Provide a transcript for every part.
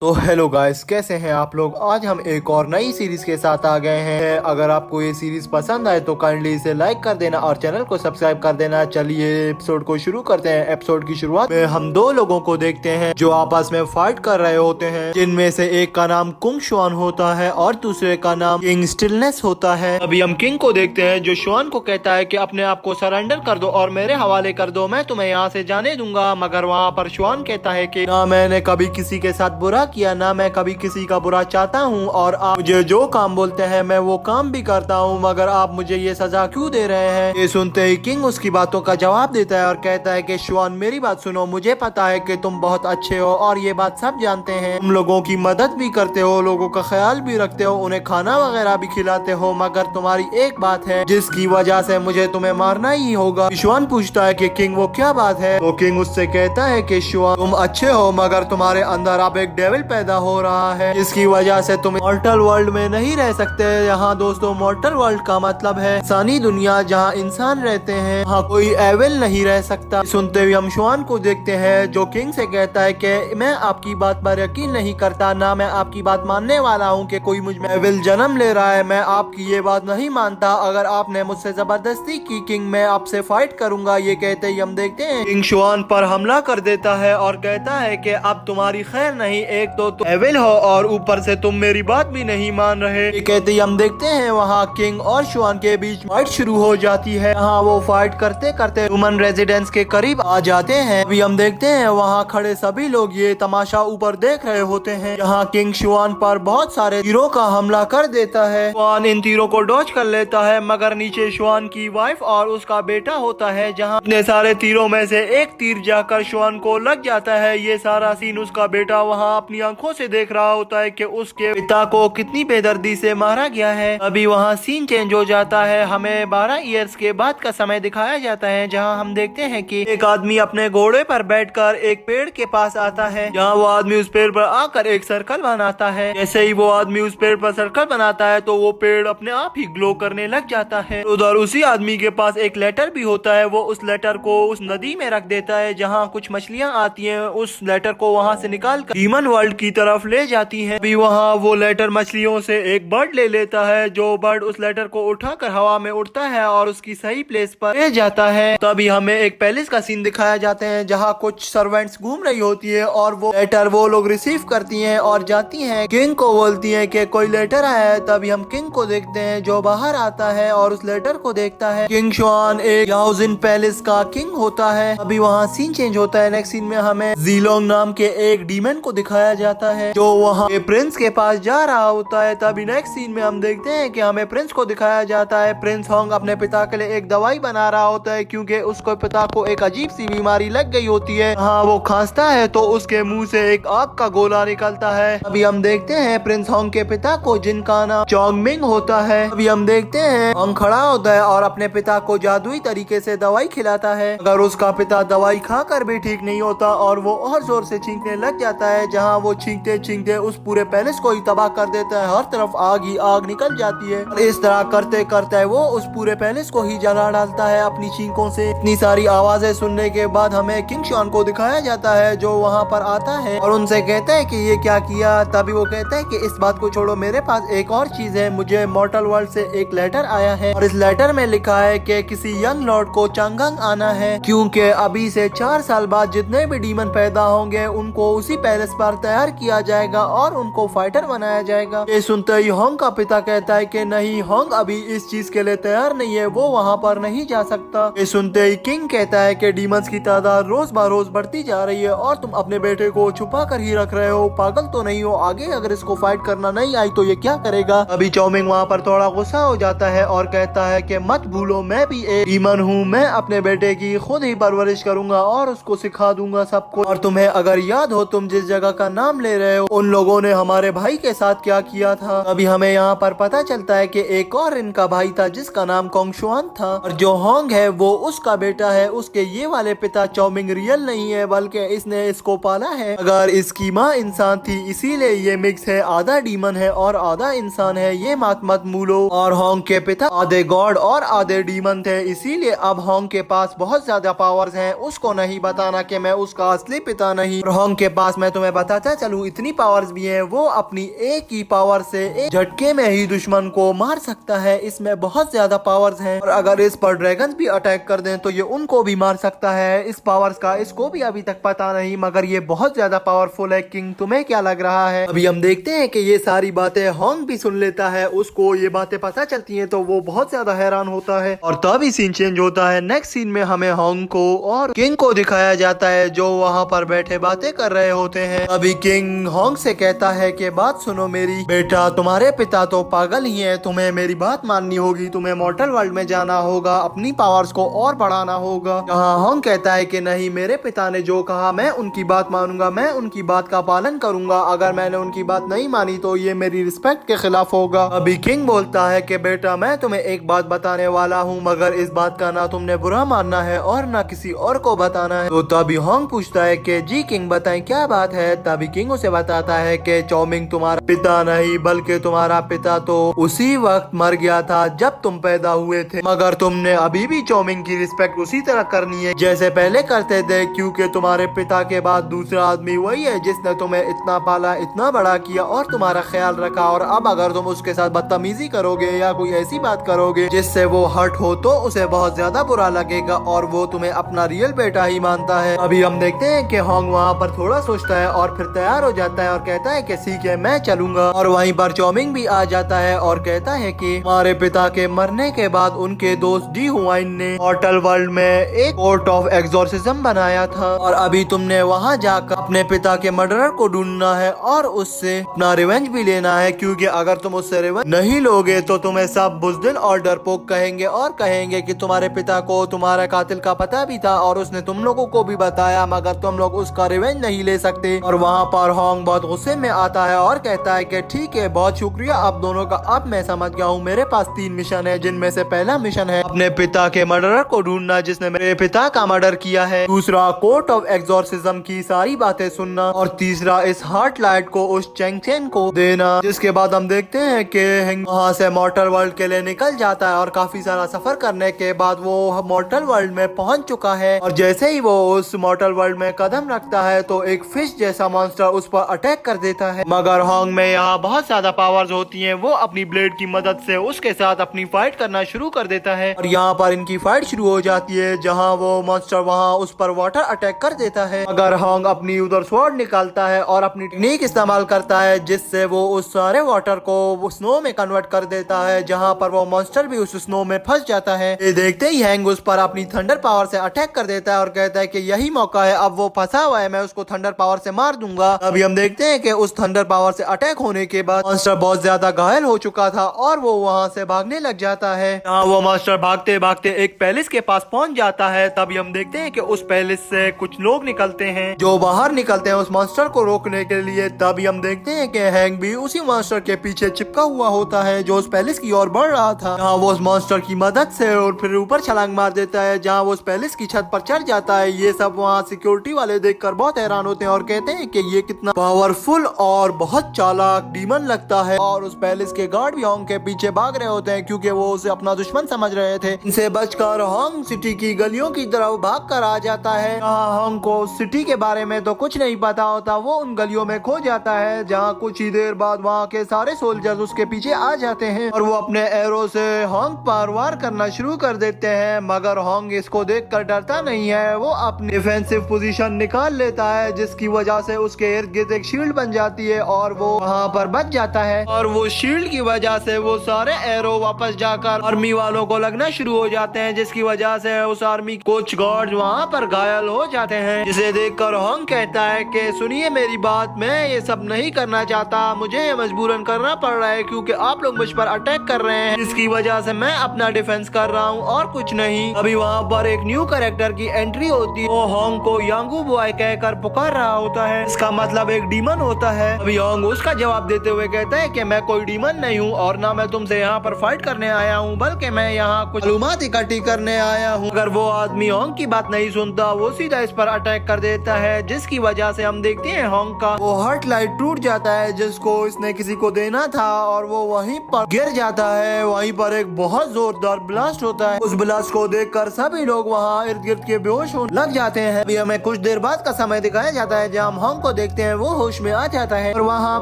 तो hello guys, कैसे हैं आप लोग। आज हम एक और नई सीरीज के साथ आ गए हैं। अगर आपको ये सीरीज पसंद आए तो काइंडली इसे लाइक कर देना और चैनल को सब्सक्राइब कर देना। चलिए एपिसोड को शुरू करते हैं। एपिसोड की शुरुआत में हम दो लोगों को देखते हैं जो आपस में फाइट कर रहे होते हैं, जिनमें से एक का नाम कुंग शुआन होता है और दूसरे का नाम किंग स्टिलनेस होता है। अभी हम किंग को देखते हैं जो शुआन को कहता है कि अपने आप को सरेंडर कर दो और मेरे हवाले कर दो, मैं तुम्हें यहाँ से जाने दूंगा। मगर वहाँ पर शुआन कहता है कि ना मैंने कभी किसी के साथ बुरा किया, ना मैं कभी किसी का बुरा चाहता हूँ, और आप मुझे जो काम बोलते हैं मैं वो काम भी करता हूँ, मगर आप मुझे ये सजा क्यों दे रहे हैं। ये सुनते ही किंग उसकी बातों का जवाब देता है और कहता है कि शुआन मेरी बात सुनो, मुझे पता है कि तुम बहुत अच्छे हो और ये बात सब जानते हैं। तुम लोगों की मदद भी करते हो, लोगों का ख्याल भी रखते हो, उन्हें खाना वगैरह भी खिलाते हो, मगर तुम्हारी एक बात है जिसकी वजह से मुझे तुम्हें मारना ही होगा। शुआन पूछता है कि किंग वो क्या बात है। तो किंग उससे कहता है कि शुआन तुम अच्छे हो मगर तुम्हारे अंदर अब एक डेविल पैदा हो रहा है, इसकी वजह से तुम मॉर्टल वर्ल्ड में नहीं रह सकते। यहाँ दोस्तों मॉर्टल वर्ल्ड का मतलब है इंसानी दुनिया, जहाँ इंसान रहते हैं, यहाँ कोई एविल नहीं रह सकता। सुनते हुए हम शुआन को देखते हैं जो किंग से कहता है कि मैं आपकी बात पर यकीन नहीं करता, ना मैं आपकी बात मानने वाला हूँ कि कोई मुझ में एविल जन्म ले रहा है। मैं आपकी ये बात नहीं मानता। अगर आपने मुझसे जबरदस्ती की किंग, मैं आपसे फाइट करूंगा। ये कहते ही हम देखते हैं किंग शुआन पर हमला कर देता है और कहता है कि अब तुम्हारी खैर नहीं, एक तो तुम एविल हो और ऊपर से तुम मेरी बात भी नहीं मान रहे। ये कहते ही हम देखते हैं वहाँ किंग और शुआन के बीच फाइट शुरू हो जाती है। यहाँ वो फाइट करते करते ह्यूमन रेजिडेंस के करीब आ जाते हैं। अभी हम देखते हैं वहाँ खड़े सभी लोग ये तमाशा ऊपर देख रहे होते हैं। यहाँ किंग शुआन पर बहुत सारे तीरों का हमला कर देता है। शुआन इन तीरों को डॉज कर लेता है, मगर नीचे शुआन की वाइफ और उसका बेटा होता है, जहाँ इतने सारे तीरों में से एक तीर जाकर शुआन को लग जाता है। ये सारा सीन उसका बेटा वहाँ अपनी आंखों से देख रहा होता है कि उसके पिता को कितनी बेदर्दी से मारा गया है। अभी वहाँ सीन चेंज हो जाता है। हमें 12 ईयर्स के बाद का समय दिखाया जाता है, जहाँ हम देखते हैं कि एक आदमी अपने घोड़े पर बैठकर एक पेड़ के पास आता है, जहाँ वो आदमी उस पेड़ पर आकर एक सर्कल बनाता है। जैसे ही वो आदमी उस पेड़ पर सर्कल बनाता है तो वो पेड़ अपने आप ही ग्लो करने लग जाता है। उधर उसी आदमी के पास एक लेटर भी होता है। वो उस लेटर को उस नदी में रख देता है, जहाँ कुछ मछलियाँ आती हैं। उस लेटर को वहाँ से निकाल कर डीमन वर्ल्ड की तरफ ले जाती है। अभी वहाँ वो लेटर मछलियों से एक बर्ड ले लेता है, जो बर्ड उस लेटर को उठाकर हवा में उड़ता है और उसकी सही प्लेस पर ले जाता है। तभी हमें एक पैलेस का सीन दिखाया जाता है, जहाँ कुछ सर्वेंट्स घूम रही होती है और वो लेटर वो लोग रिसीव करती हैं और जाती हैं, किंग को बोलती हैं कि कोई लेटर आया है। तभी हम किंग को देखते हैं जो बाहर आता है और उस लेटर को देखता है। किंग शुआन एक याओजिन पैलेस का किंग होता है। अभी वहाँ सीन चेंज होता है। नेक्स्ट सीन में हमें जीलोंग नाम के एक डीमन को दिखाया जाता है जो वहाँ प्रिंस के पास जा रहा होता है। तभी नेक्स्ट सीन में हम देखते हैं कि हमें प्रिंस को दिखाया जाता है। प्रिंस होंग अपने पिता के लिए एक दवाई बना रहा होता है, क्योंकि उसको पिता को एक अजीब सी बीमारी लग गई होती है। हाँ, वो खांसता है तो उसके मुंह से एक आग का गोला निकलता है। अभी हम देखते हैं प्रिंस होंग के पिता को, जिनका नाम चोंगमिंग होता है। अभी हम देखते हैं होंग खड़ा होता है और अपने पिता को जादुई तरीके से दवाई खिलाता है, अगर उसका पिता दवाई खाकर भी ठीक नहीं होता और वो और जोर से छींकने लग जाता है, जहाँ वो छींकते छींकते उस पूरे पैलेस को ही तबाह कर देता है। हर तरफ आग ही आग निकल जाती है और इस तरह करते करते वो उस पूरे पैलेस को ही जला डालता है अपनी छींकों से। इतनी सारी आवाजें सुनने के बाद हमें किंग शुआन को दिखाया जाता है, जो वहाँ पर आता है और उनसे कहता है कि ये क्या किया। तभी वो कहता है कि इस बात को छोड़ो, मेरे पास एक और चीज है। मुझे मॉर्टल वर्ल्ड से एक लेटर आया है और इस लेटर में लिखा है कि किसी यंग लॉर्ड को चांगंग आना है, क्योंकि अभी से 4 साल बाद जितने भी डीमन पैदा होंगे उनको उसी पैलेस पर तैयार किया जाएगा और उनको फाइटर बनाया जाएगा। ये सुनते ही होंग का पिता कहता है कि नहीं, होंग अभी इस चीज के लिए तैयार नहीं है, वो वहाँ पर नहीं जा सकता। ये सुनते ही किंग कहता है कि डीमंस की तादाद रोज बरोज बढ़ती जा रही है और तुम अपने बेटे को छुपा कर ही रख रहे हो, पागल तो नहीं हो। आगे अगर इसको फाइट करना नहीं आई तो ये क्या करेगा। अभी चौमिंग वहाँ पर थोड़ा गुस्सा हो जाता है और कहता है कि मत भूलो, मैं भी एक डीमन हूँ, मैं अपने बेटे की खुद ही परवरिश करूंगा और उसको सिखा दूंगा सबको। और तुम्हें अगर याद हो, तुम जिस जगह का नाम ले रहे हो, उन लोगों ने हमारे भाई के साथ क्या किया था। अभी हमें यहाँ पर पता चलता है कि एक और इनका भाई था जिसका नाम कोंग शुआन था, और जो होंग है वो उसका बेटा है। उसके ये वाले पिता चौमिंग रियल नहीं है, बल्कि इसने इसको पाला है। अगर इसकी माँ इंसान थी, इसीलिए ये मिक्स है, आधा डीमन है और आधा इंसान है। ये मत मूलो। और होंग के पिता आधे गॉड और आधे डीमन थे, इसीलिए अब होंग के पास बहुत ज्यादा पावर्स हैं। उसको नहीं बताना कि मैं उसका असली पिता नहीं। और होंग के पास मैं तुम्हें बताता पता चलूं इतनी पावर्स भी हैं, वो अपनी एक ही पावर से एक झटके में ही दुश्मन को मार सकता है। इसमें बहुत ज्यादा पावर्स हैं और अगर इस पर ड्रैगन भी अटैक कर दें तो ये उनको भी मार सकता है। इस पावर्स का इसको भी अभी तक पता नहीं, मगर ये बहुत ज्यादा पावरफुल है। किंग तुम्हें क्या लग रहा है? अभी हम देखते हैं कि ये सारी बातें होंग भी सुन लेता है। उसको ये बातें पता चलती हैं तो वो बहुत ज्यादा हैरान होता है और तभी सीन चेंज होता है। नेक्स्ट सीन में हमें होंग को और किंग को दिखाया जाता है जो वहाँ पर बैठे बातें कर रहे होते हैं। अभी किंग होंग से कहता है कि बात सुनो मेरी बेटा, तुम्हारे पिता तो पागल ही है, तुम्हें मेरी बात माननी होगी, तुम्हें मॉर्टल वर्ल्ड में जाना होगा, अपनी पावर्स को और बढ़ाना होगा। यहाँ होंग कहता है कि नहीं, मेरे पिता ने जो कहा मैं उनकी बात मानूंगा, मैं उनकी बात का पालन करूंगा। अगर मैंने उनकी बात नहीं मानी तो ये मेरी रिस्पेक्ट के खिलाफ होगा। अभी किंग बोलता है कि बेटा मैं तुम्हें एक बात बताने वाला हूँ, मगर इस बात का ना तुमने बुरा मानना है और ना किसी और को बताना है। तो तभी होंग पूछता है कि जी किंग बताएं क्या बात है। तभी किंग उसे बताता है कि चौमिंग तुम्हारा पिता नहीं बल्कि तुम्हारा पिता तो उसी वक्त मर गया था जब तुम पैदा हुए थे, मगर तुमने अभी भी चौमिंग की रिस्पेक्ट उसी तरह करनी है जैसे पहले करते थे, क्योंकि तुम्हारे पिता के बाद दूसरा आदमी वही है जिसने तुम्हें इतना पाला, इतना बड़ा किया और तुम्हारा ख्याल रखा। और अब अगर तुम उसके साथ बदतमीजी करोगे या कोई ऐसी बात करोगे जिससे वो हर्ट हो तो उसे बहुत ज्यादा बुरा लगेगा और वो तुम्हें अपना रियल बेटा ही मानता है। अभी हम देखते हैं कि होंग वहाँ पर थोड़ा सोचता है और फिर तैयार हो जाता है और कहता है कि ठीक है मैं चलूंगा। और वहीं पर चौमिंग भी आ जाता है और कहता है कि हमारे पिता के मरने के बाद उनके दोस्त डी हुआइन ने मॉर्टल वर्ल्ड में एक कोर्ट ऑफ एक्सोर्सिज्म बनाया था और अभी तुमने वहाँ जाकर अपने पिता के मर्डरर को ढूंढना है और उससे अपना रिवेंज भी लेना है, क्योंकि अगर तुम उससे रिवेंज नहीं लोगे तो तुम्हें सब बुज़दिल और डरपोक कहेंगे और कहेंगे कि तुम्हारे पिता को तुम्हारा कातिल का पता भी था और उसने तुम लोगों को भी बताया, मगर तुम लोग उसका रिवेंज नहीं ले सकते। और वहाँ पर होंग बहुत गुस्से में आता है और कहता है कि ठीक है बहुत शुक्रिया आप दोनों का, अब मैं समझ गया हूँ। मेरे पास 3 मिशन है, जिनमें से पहला मिशन है अपने पिता के मर्डरर को ढूंढना जिसने मेरे पिता का मर्डर किया है, दूसरा कोर्ट ऑफ एक्सोर्सिज्म की सारी बातें सुनना और तीसरा इस हार्ट लाइट को उस चेंग चेन को देना। जिसके बाद हम देखते हैं कि वहाँ से मॉर्टल वर्ल्ड के लिए निकल जाता है और काफी सारा सफर करने के बाद वो मॉर्टल वर्ल्ड में पहुंच चुका है। और जैसे ही वो उस मॉर्टल वर्ल्ड में कदम रखता है तो एक फिश जैसा मॉन्स्टर उस पर अटैक कर देता है, मगर होंग में यहाँ बहुत ज्यादा पावर्स होती हैं। वो अपनी ब्लेड की मदद से उसके साथ अपनी फाइट करना शुरू कर देता है और यहाँ पर इनकी फाइट शुरू हो जाती है जहाँ वो मॉन्स्टर वहाँ उस पर वाटर अटैक कर देता है, मगर होंग अपनी उधर स्वॉर्ड निकालता है और अपनी टेक्निक इस्तेमाल करता है जिससे वो उस सारे वाटर को स्नो में कन्वर्ट कर देता है, जहाँ पर वो मॉन्स्टर भी उस स्नो में फंस जाता है। ये देखते ही हैंग उस पर अपनी थंडर पावर से अटैक कर देता है और कहता है कि यही मौका है, अब वो फंसा हुआ है, मैं उसको थंडर पावर से मार दूंगा। अभी हम देखते हैं कि उस थंडर पावर से अटैक होने के बाद मॉन्स्टर बहुत ज्यादा घायल हो चुका था और वो वहाँ से भागने लग जाता है। वो मॉन्स्टर भागते भागते एक पैलेस के पास पहुंच जाता है। तभी हम देखते हैं कि उस पैलेस से कुछ लोग निकलते हैं जो बाहर निकलते हैं उस मॉन्स्टर को रोकने के लिए। तभी हम देखते हैं कि हैंग भी उसी मॉन्स्टर के पीछे चिपका हुआ होता है जो उस पैलेस की ओर बढ़ रहा था। जहाँ वो उस मॉन्स्टर की मदद से और फिर ऊपर छलांग मार देता है, जहाँ वो उस पैलेस की छत पर चढ़ जाता है। ये सब वहाँ सिक्योरिटी वाले देखकर बहुत हैरान होते हैं और कहते हैं कि ये कितना पावरफुल और बहुत चालाक डीमन लगता है। और उस पैलेस के गार्ड भी होंग के पीछे भाग रहे होते हैं क्योंकि वो उसे अपना दुश्मन समझ रहे थे। इनसे बचकर होंग सिटी की गलियों की तरफ भाग कर आ जाता है। होंग को सिटी के बारे में तो कुछ नहीं पता होता, वो उन गलियों में खो जाता है, जहाँ कुछ ही देर बाद वहाँ के सारे सोल्जर्स उसके पीछे आ जाते हैं और वो अपने एरो से होंग पर वार करना शुरू कर देते हैं, मगर होंग इसको देखकर डरता नहीं है। वो अपनी डिफेंसिव पोजीशन निकाल लेता है जिसकी वजह से उसके इर्द गिर्द एक शील्ड बन जाती है और वो वहाँ पर बच जाता है। और वो शील्ड की वजह से वो सारे एरो वापस जाकर आर्मी वालों को लगना शुरू हो जाते हैं, जिसकी वजह से उस आर्मी कुछ गार्ड वहाँ पर घायल हो जाते हैं। जिसे देखकर होंग कहता है कि सुनिए मेरी बात, मैं ये सब नहीं करना चाहता, मुझे ये मजबूरन करना पड़ रहा है क्योंकि आप लोग मुझ पर अटैक कर रहे हैं, जिसकी वजह से मैं अपना डिफेंस कर रहा हूँ और कुछ नहीं। अभी वहाँ पर एक न्यू कैरेक्टर की एंट्री होती है। वो होंग को यांगू बॉय कहकर पुकार रहा होता है, इसका मतलब एक डीमन होता है। अभी होंग उसका जवाब देते हुए कहता है कि मैं कोई डीमन नहीं हूँ और ना मैं तुमसे यहाँ पर फाइट करने आया हूँ, बल्कि मैं यहाँ कुछ मालूमात इकट्ठी करने आया हूँ। अगर वो आदमी होंग की बात नहीं सुनता वो सीधा इस पर अटैक कर देता है, जिसकी वजह से हम देखते हैं होंग का वो हार्ट लाइट टूट जाता है जिसको इसने किसी को देना था और वो वहीं पर गिर जाता है। वहीं पर एक बहुत जोरदार ब्लास्ट होता है। उस ब्लास्ट को देखकर सभी लोग वहाँ इर्द गिर्द के बेहोश होने लग जाते हैं। अभी हमें कुछ देर बाद का समय दिखाया जाता है जहाँ हम होंग को को देखते हैं वो होश में आ जाता है और वहाँ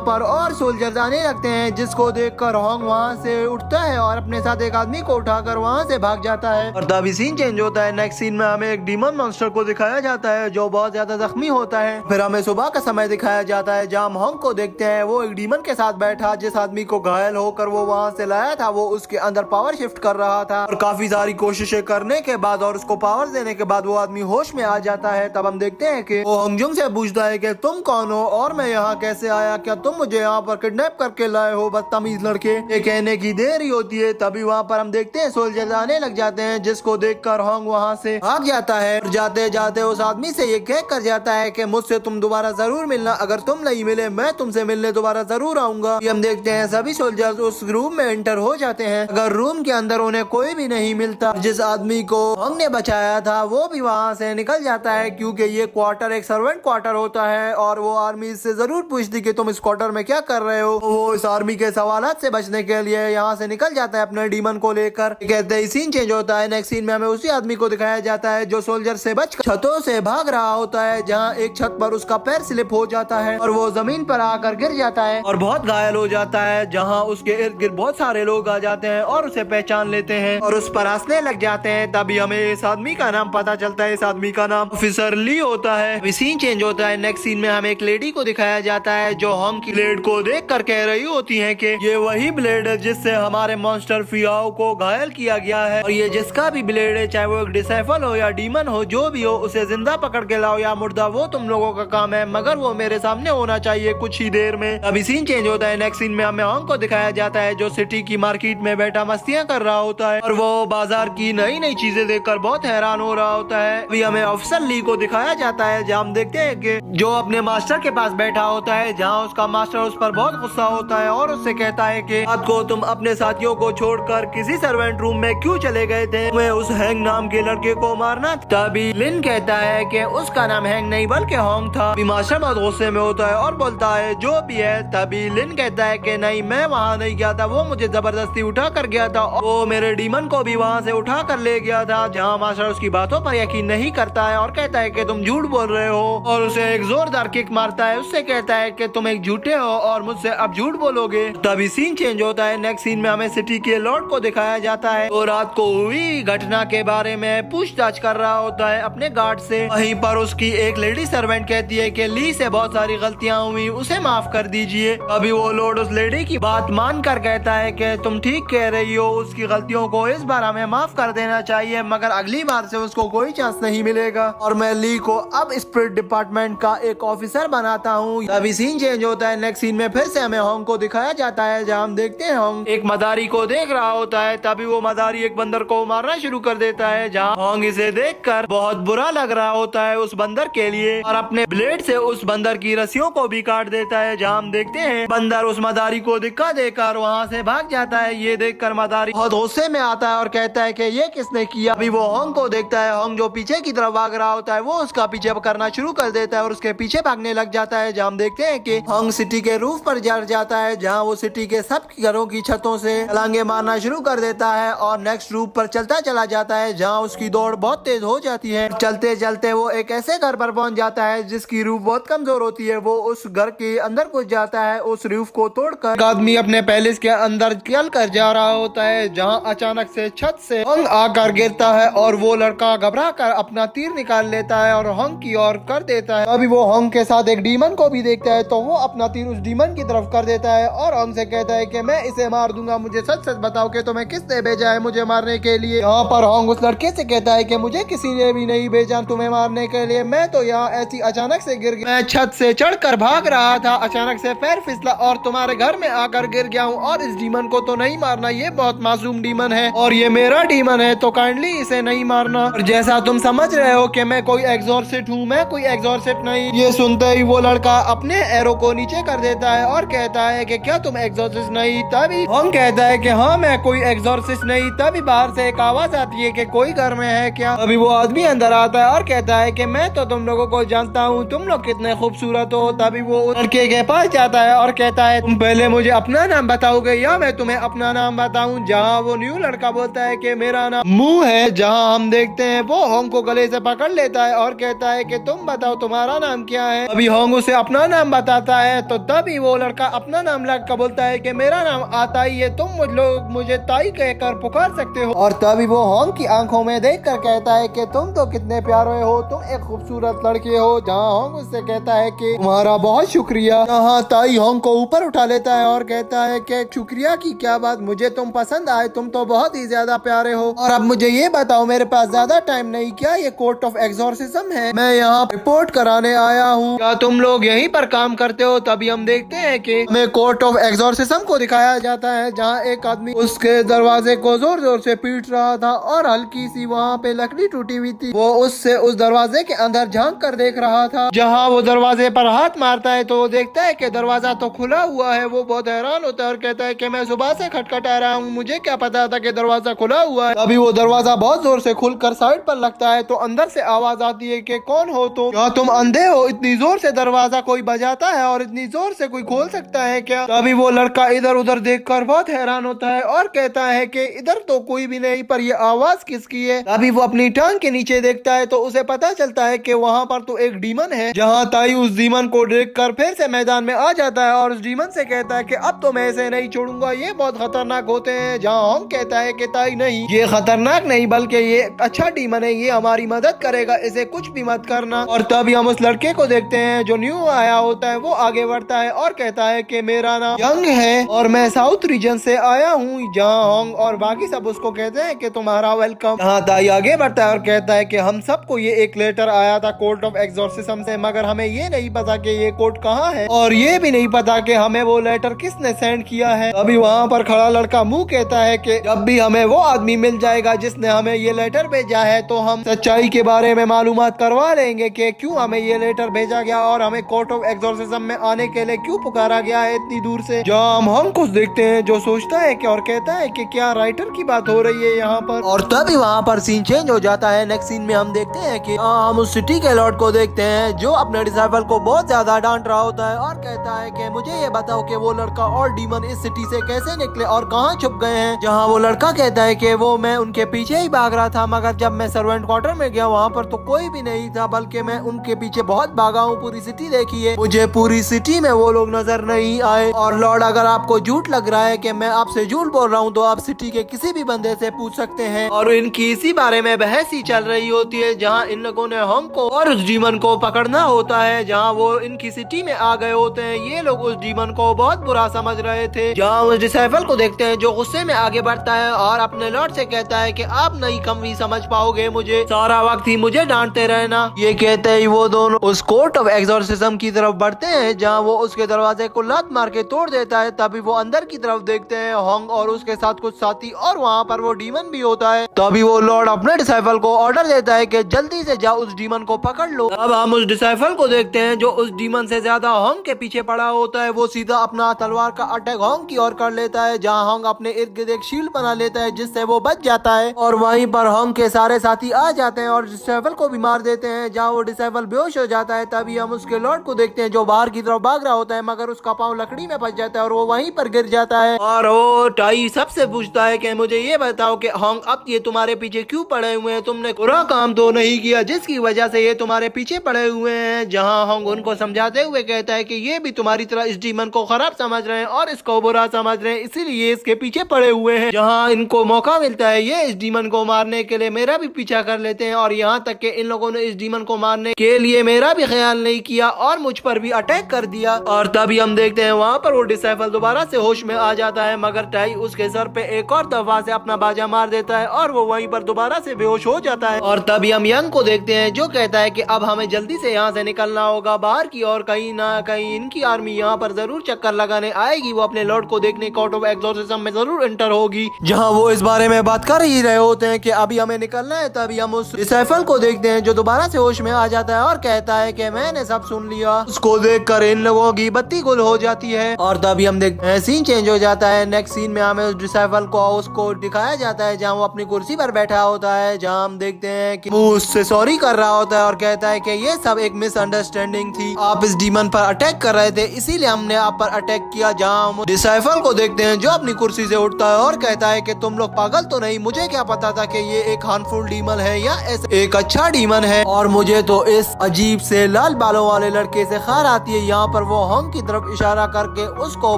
पर और सोल्जर्स आने लगते हैं, जिसको देखकर होंग वहाँ से उठता है और अपने साथ एक आदमी को उठाकर वहाँ से भाग जाता है। और तभी सीन चेंज होता है। नेक्स्ट सीन में हमें एक डीमन मॉन्स्टर को दिखाया जाता है जो बहुत ज्यादा जख्मी होता है। फिर हमें सुबह का समय दिखाया जाता है जहाँ होंग को देखते हैं वो एक डीमन के साथ बैठा, जिस आदमी को घायल होकर वो वहाँ से लाया था वो उसके अंदर पावर शिफ्ट कर रहा था। और काफी सारी कोशिशें करने के बाद और उसको पावर देने के बाद वो आदमी होश में आ जाता है। तब हम देखते हैं कि वो होंगजुंग से पूछता है कि तुम कौन हो और मैं यहाँ कैसे आया, क्या तुम मुझे यहाँ पर किडनैप करके लाए हो बदतमीज लड़के। ये कहने की देर ही होती है। तभी वहाँ पर हम देखते हैं सोल्जर्स आने लग जाते हैं, जिसको देखकर होंग वहाँ से भाग जाता है। और जाते जाते उस आदमी से ये कह कर जाता है कि मुझसे तुम दोबारा जरूर मिलना, अगर तुम नहीं मिले मैं तुमसे मिलने दोबारा जरूर आऊंगा। हम देखते हैं सभी सोल्जर्स उस रूम में एंटर हो जाते हैं। अगर रूम के अंदर उन्हें कोई भी नहीं मिलता, जिस आदमी को होंग ने बचाया था वो भी वहाँ से निकल जाता है, क्योंकि ये क्वार्टर एक सर्वेंट क्वार्टर होता है। और वो आर्मी से जरूर पूछती कि तुम इस क्वार्टर में क्या कर रहे हो। वो इस आर्मी के सवालात से बचने के लिए यहाँ से निकल जाता है अपने डीमन को लेकर। कहते ही सीन चेंज होता है। नेक्स्ट सीन में हमें उसी आदमी को दिखाया जाता है जो सोल्जर से बचकर छतों से भाग रहा होता है, जहाँ एक छत पर उसका पैर स्लिप हो जाता है और वो जमीन पर आकर गिर जाता है और बहुत घायल हो जाता है, जहाँ उसके इर्द गिर्द बहुत सारे लोग आ जाते हैं और उसे पहचान लेते हैं और उस पर हंसने लग जाते हैं। तभी हमें इस आदमी का नाम पता चलता है। इस आदमी का नाम ऑफिसर ली होता है। सीन चेंज होता है। नेक्स्ट सीन में हमें एक लेडी को दिखाया जाता है जो होंग की ब्लेड को देख कर कह रही होती है कि ये वही ब्लेड है जिससे हमारे मॉन्स्टर फियाओ को घायल किया गया है और ये जिसका भी ब्लेड है, चाहे वो एक डिसेफल हो या डीमन हो, जो भी हो, उसे जिंदा पकड़ के लाओ या मुर्दा, वो तुम लोगों का काम है, मगर वो मेरे सामने होना चाहिए कुछ ही देर में। अभी सीन चेंज होता है। नेक्स्ट सीन में हमें होंग को दिखाया जाता है जो सिटी की मार्केट में बैठा मस्तियां कर रहा होता है और वो बाजार की नई नई चीजें देखकर बहुत हैरान हो रहा होता है। अभी हमें ऑफिसर ली को दिखाया जाता है जहाँ हम देखते हैं कि जो अपने मास्टर के पास बैठा होता है, जहाँ उसका मास्टर उस पर बहुत गुस्सा होता है और उससे कहता है कि रात को तुम अपने साथियों को छोड़कर किसी सर्वेंट रूम में क्यों चले गए थे, तुम्हें उस हैंग नाम के लड़के को मारना। तभी लिन कहता है कि उसका नाम हैंग नहीं बल्कि होंग था। अभी मास्टर बहुत गुस्से में होता है और बोलता है जो भी है। तभी लिन कहता है कि नहीं, मैं वहाँ नहीं गया था, वो मुझे जबरदस्ती उठा कर गया था, वो मेरे डीमन को भी वहाँ से उठा कर ले गया था। जहाँ मास्टर उसकी बातों पर यकीन नहीं करता है और कहता है कि तुम झूठ बोल रहे हो और उसे एक जोरदार किक मारता है। उससे कहता है कि तुम एक झूठे हो और मुझसे अब झूठ बोलोगे। तभी सीन चेंज होता है। नेक्स्ट सीन में हमें सिटी के लॉर्ड को दिखाया जाता है तो रात को हुई घटना के बारे में पूछताछ कर रहा होता है अपने गार्ड से। वहीं पर उसकी एक लेडी सर्वेंट कहती है कि ली से बहुत सारी गलतियां हुई, उसे माफ कर दीजिए। अभी वो लॉर्ड उस लेडी की बात मानकर कहता है कि तुम ठीक कह रही हो, उसकी गलतियों को इस बार हमें माफ कर देना चाहिए, मगर अगली बार से उसको कोई चांस नहीं मिलेगा और मैं ली को अब स्पिरिट डिपार्टमेंट का एक ऑफिसर बनाता हूँ। अभी सीन चेंज होता है। नेक्स्ट सीन में फिर से हमें होंग को दिखाया जाता है जहाँ हम देखते हैं होंग एक मदारी को देख रहा होता है। तभी वो मदारी एक बंदर को मारना शुरू कर देता है, जहाँ होंग इसे देखकर बहुत बुरा लग रहा होता है उस बंदर के लिए और अपने ब्लेड से उस बंदर की रस्सियों को भी काट देता है। जहाँ हम देखते हैं बंदर उस मदारी को धक्का देकर वहाँ से भाग जाता है। ये देखकर मदारी बहुत गुस्से में आता है और कहता है कि ये किसने किया। अभी वो होंग को देखता है, होंग जो पीछे की तरफ भाग रहा होता है वो उसका पीछे करना शुरू कर देता है और उसके पीछे भागने लग जाता है। जहाँ हम देखते हैं कि होंग सिटी के रूफ पर चढ़ जाता है, जहाँ वो सिटी के सब घरों की छतों से छलांगे मारना शुरू कर देता है और नेक्स्ट रूफ पर चलता चला जाता है, जहाँ उसकी दौड़ बहुत तेज हो जाती है। चलते चलते वो एक ऐसे घर पर पहुंच जाता है जिसकी रूफ बहुत कमजोर होती है। वो उस घर के अंदर घुस जाता है, उस रूफ को तोड़कर एक आदमी अपने पैलेस के अंदर चल कर जा रहा होता है, जहाँ अचानक से छत से होंग आकर गिरता है और वो लड़का घबरा कर अपना तीर निकाल लेता है और होंग की ओर कर देता है। अभी वो होंग के साथ एक डीमन को भी देखता है तो वो अपना तीर उस डीमन की तरफ कर देता है और होंग से कहता है कि मैं इसे मार दूंगा, मुझे सच सच बताओ कि तुम्हें किसने भेजा है मुझे मारने के लिए। यहाँ पर होंग उस लड़के से कहता है कि मुझे किसी ने भी नहीं भेजा तुम्हें मारने के लिए, मैं तो यहाँ ऐसी अचानक से गिर गया, मैं छत से चढ़कर भाग रहा था, अचानक से पैर फिसला और तुम्हारे घर में आकर गिर गया हूँ और इस डीमन को तो नहीं मारना, ये बहुत मासूम डीमन है और ये मेरा डीमन है, तो काइंडली इसे नहीं मारना। और जैसा तुम समझ रहे हो कि मैं कोई एग्जॉर्सिस्ट हूँ, मैं कोई एग्जॉर्सिस्ट नहीं। ये सुनते ही वो लड़का अपने एरो को नीचे कर देता है और कहता है कि क्या तुम एग्जॉर्सिस्ट नहीं? तभी होंग कहता है कि हाँ मैं कोई एग्जॉर्सिस्ट नहीं। तभी बाहर से एक आवाज आती है कि कोई घर में है क्या? अभी वो आदमी अंदर आता है और कहता है कि मैं तो तुम लोगों को जानता हूँ, तुम लोग कितने खूबसूरत हो। तभी वो लड़के के पास जाता है और कहता है तुम पहले मुझे अपना नाम बताओगे या मैं तुम्हें अपना नाम बताऊं? जहाँ वो न्यू लड़का बोलता है कि मेरा नाम मुंह है। जहाँ हम देखते हैं वो होंग को गले से पकड़ लेता है और कहता है कि तुम बताओ तुम्हारा नाम क्या है? है। अभी होंग उसे अपना नाम बताता है तो तभी वो लड़का अपना नाम लगा बोलता है कि मेरा नाम आताई है, तुम लोग मुझे ताई कहकर पुकार सकते हो। और तभी वो होंग की आंखों में देखकर कहता है कि तुम तो कितने प्यारे हो, तुम एक खूबसूरत लड़के हो। जहाँ होंग उससे कहता है कि तुम्हारा बहुत शुक्रिया। जहाँ ताई होंग को ऊपर उठा लेता है और कहता है कि शुक्रिया की क्या बात, मुझे तुम पसंद आए, तुम तो बहुत ही ज्यादा प्यारे हो। और अब मुझे ये बताओ, मेरे पास ज्यादा टाइम नहीं, क्या ये कोर्ट ऑफ एग्जॉर्सिज्म है? मैं यहाँ रिपोर्ट कराने आया हूँ, क्या तुम लोग यहीं पर काम करते हो? तभी हम देखते हैं कि हमें कोर्ट ऑफ एग्जॉर्सिज्म को दिखाया जाता है, जहाँ एक आदमी उसके दरवाजे को जोर जोर से पीट रहा था और हल्की सी वहाँ पे लकड़ी टूटी हुई थी। वो उससे उस दरवाजे के अंदर झांक कर देख रहा था। जहाँ वो दरवाजे पर हाथ मारता है तो वो देखता है कि दरवाजा तो खुला हुआ है। वो बहुत हैरान होता है और कहता है कि मैं सुबह से खटखटा रहा हूँ, मुझे क्या पता था कि दरवाजा खुला हुआ है। अभी वो दरवाजा बहुत जोर से खुलकर साइड पर लगता है तो अंदर से आवाज आती है कि कौन हो तुम? क्या तुम अंधे हो? इतनी जोर से दरवाजा कोई बजाता है और इतनी जोर से कोई खोल सकता है क्या? तभी वो लड़का इधर उधर देखकर बहुत हैरान होता है और कहता है कि इधर तो कोई भी नहीं, पर ये आवाज किसकी है? तभी वो अपनी टांग के नीचे देखता है तो उसे पता चलता है कि वहाँ पर तो एक डीमन है। जहाँ ताई उस डीमन को देखकर फिर से मैदान में आ जाता है और उस डीमन से कहता है कि अब तो मैं इसे नहीं छोड़ूंगा, ये बहुत खतरनाक होते हैं। जहाँ होंग कहता है कि ताई नहीं, ये खतरनाक नहीं बल्कि ये अच्छा डीमन है, ये हमारी मदद करेगा, इसे कुछ भी मत करना। और तभी हम उस लड़के को देखते हैं जो न्यू आया होता है। वो आगे बढ़ता है और कहता है कि मेरा नाम यंग है और मैं साउथ रीजन से आया हूँ। जहाँ होंग और बाकी सब उसको कहते हैं कि तुम्हारा वेलकम। जहाँ ताई आगे बढ़ता है और कहता है कि हम सबको ये एक लेटर आया था कोर्ट ऑफ एग्जॉर्सिज्म से, मगर हमें ये नहीं पता कि ये कोर्ट कहाँ है और ये भी नहीं पता कि हमें वो लेटर किसने सेंड किया है। अभी वहाँ पर खड़ा लड़का मुंह कहता है कि जब भी हमें वो आदमी मिल जाएगा जिसने हमें ये लेटर भेजा है तो हम सच्चाई के बारे में मालूमात करवा लेंगे कि क्यों हमें ये लेटर भेजा गया और हमें कोर्ट ऑफ एग्जॉर्सिज्म में आने के लिए क्यों पुकारा गया है इतनी दूर से। जहाँ हम कुछ देखते हैं जो सोचता है कि और कहता है कि क्या राइटर की बात हो रही है यहाँ पर। और तभी वहाँ पर सीन चेंज हो जाता है। नेक्स्ट सीन में हम देखते हैं कि हम उस सिटी के लॉर्ड को देखते हैं जो अपने डिसाइपल को बहुत ज्यादा डांट रहा होता है और कहता है कि मुझे ये बताओ कि वो लड़का और डीमन इस सिटी से कैसे निकले और कहाँ छुप गए हैं। जहाँ वो लड़का कहता है कि वो मैं उनके पीछे ही भाग रहा था, मगर जब मैं सर्वेंट क्वार्टर में गया वहाँ पर तो कोई भी नहीं था, बल्कि मैं उनके पीछे बहुत भागा हूँ। पूरी सिटी देखी है, मुझे पूरी सिटी में वो लोग नजर नहीं आए। और लॉर्ड, अगर आपको झूठ लग रहा है कि मैं आपसे झूठ बोल रहा हूँ तो आप सिटी के किसी भी बंदे से पूछ सकते हैं। और इनकी इसी बारे में बहस ही चल रही होती है, जहाँ इन लोगों ने होंग को और उस डीमन को पकड़ना होता है। जहाँ वो इनकी सिटी में आ गए होते हैं, ये लोग उस डीमन को बहुत बुरा समझ रहे थे। जहाँ उस डिसाइपल को देखते हैं जो गुस्से में आगे बढ़ता है और अपने लॉर्ड से कहता है कि आप नहीं कम भी समझ पाओगे, मुझे सारा वक्त ही मुझे डांटते रहना। ये कहते ही वो दोनों उस कोर्ट ऑफ एग्जॉर्सिज्म की तरफ बढ़ते हैं, जहाँ वो उसके दरवाजे को लात मार के तोड़ देता है। तभी वो अंदर की तरफ देखते हैं होंग और उसके साथ कुछ साथी, और वहाँ पर वो डीमन भी होता है। तभी वो लॉर्ड अपने डिसाइपल को ऑर्डर देता है कि जल्दी से जाओ उस डीमन को पकड़ लो। अब हम उस डिसाइपल को देखते हैं जो उस डीमन से ज्यादा होंग के पीछे पड़ा होता है। वो सीधा अपना तलवार का अटैक होंग की ओर कर लेता है, जहाँ होंग अपने इर्द गिर्द एक शील्ड बना लेता है जिससे वो बच जाता है। और वहीं पर होंग के सारे साथी आ जाते हैं और डिसाइपल को भी मार देते हैं। जहाँ वो डिसाइपल बेहोश हो जाता है, तभी हम उसके लॉर्ड को देखते हैं जो बाहर की तरफ भाग रहा होता है, मगर उसका पाँव लकड़ी में फंस जाता है और वो वहीं पर गिर जाता है। और वो टाई सबसे पूछता है कि मुझे ये बताओ कि होंग अब ये तुम्हारे पीछे क्यों पड़े हुए हैं? तुमने बुरा काम तो नहीं किया जिसकी वजह से ये तुम्हारे पीछे पड़े हुए हैं। जहाँ होंग उनको समझाते हुए कहता है कि ये भी तुम्हारी तरह इस डीमन को खराब समझ रहे हैं और इसको बुरा समझ रहे हैं, इसीलिए इसके पीछे पड़े हुए हैं। जहाँ इनको मौका मिलता है ये इस डीमन को मारने के लिए मेरा भी पीछा कर लेते हैं, और यहाँ तक कि इन लोगों ने इस डीमन को मारने के लिए मेरा भी ख्याल नहीं किया और मुझ पर भी अटैक कर दिया। और तभी हम देखते हैं वहाँ पर वो डिसाइपल दोबारा से होश में आ जाता है, मगर टाई उसके सर पे एक और दफा से अपना बाजा मार देता है और वो वहीं पर दोबारा से बेहोश हो जाता है। और तभी हम यंग को देखते हैं जो कहता है कि अब हमें जल्दी से यहाँ से निकलना होगा बाहर की, और कहीं ना कहीं इनकी आर्मी यहाँ पर जरूर चक्कर लगाने आएगी। वो अपने लॉर्ड को देखने कोर्ट ऑफ एग्जॉर्सिज्म में जरूर एंटर होगी। जहाँ वो इस बारे में बात कर ही रहे होते हैं कि अभी हमें निकलना है, तभी हम उस डिसाइपल को देखते हैं जो दोबारा से होश में आ जाता है और कहता है कि मैंने सब सुन लिया। उसको देखकर इन लोगों की बत्ती गुल हो जाती है। और तभी हम देखते हैं सीन चेंज हो जाता है। नेक्स्ट सीन में हमें उस डिसाइपल को उसको दिखाया जाता है जहाँ वो अपनी कुर्सी पर बैठा होता है, जहाँ हम देखते हैं कि वो उससे सॉरी कर रहा होता है और कहता है कि ये सब एक मिसअंडरस्टैंडिंग थी, आप इस डीमन पर अटैक कर रहे थे इसीलिए हमने आप पर अटैक किया। जहाँ हम डिसाइपल को देखते हैं जो अपनी कुर्सी से उठता है और कहता है कि तुम लोग पागल तो नहीं, मुझे क्या पता था कि ये एक हार्मफुल डीमन है या एक अच्छा डीमन है, और मुझे तो इस अजीब से लाल लाल बालों वाले लड़के से खैर आती है। यहाँ पर वो होंग की तरफ इशारा करके उसको